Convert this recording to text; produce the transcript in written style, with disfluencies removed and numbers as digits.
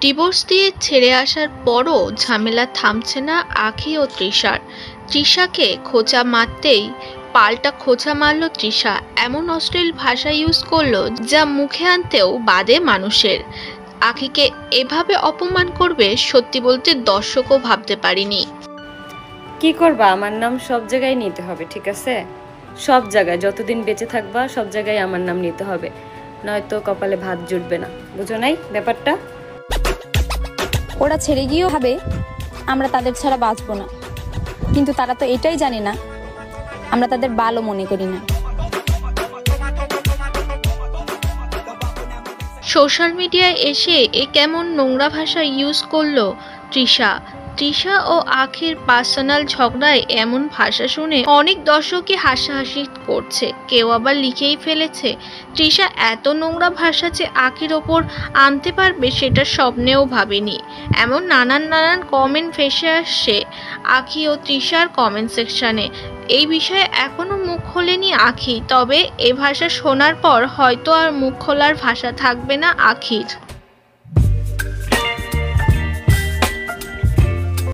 Divorce দিয়ে ছেড়ে আসার পরও ঝামেলা থামছে না আঁখি ও তৃষার। তৃষাকে খোঁচা মারতেই পাল্টা খোঁচা মারল তৃষা, এমন অশ্লীল ভাষা ইউজ করলো যা মুখে আনতেও বাদে মানুষের। আঁখিকে এভাবে অপমান করবে সত্যি বলতে দর্শকও ভাবতে পারিনি। কি করবা, আমার নাম সব জায়গায় নিতে হবে, ঠিক আছে? সব জায়গায় যতদিন বেঁচে থাকবা সব জায়গায় আমার নাম নিতে হবে, নয়তো কপালে ভাত জুটবে না। বুঝো নাই ব্যাপারটা? ওরা ছেড়ে গিয়েও ভাবে আমরা তাদের ছাড়া বাঁচবো না, কিন্তু তারা তো এটাই জানে না আমরা তাদের ভালো মনে করি না। সোশ্যাল মিডিয়ায় এসে এ কেমন নোংরা ভাষা ইউজ করলো তৃষা। তৃষা ও আঁখির পার্সোনাল ঝগড়ায় এমন ভাষা শুনে অনেক দর্শকই হাসাহাসি করছে, কেউ আবার লিখেই ফেলেছে তৃষা এত নোংরা ভাষা যে আঁখির ওপর আনতে পারবে সেটা স্বপ্নেও ভাবেনি। এমন নানান কমেন্ট ভেসে আসছে আঁখি ও তৃষার কমেন্ট সেকশনে। এই বিষয়ে এখনো মুখ খোলেনি আঁখি, তবে এ ভাষা শোনার পর হয়তো আর মুখ খোলার ভাষা থাকবে না আঁখির।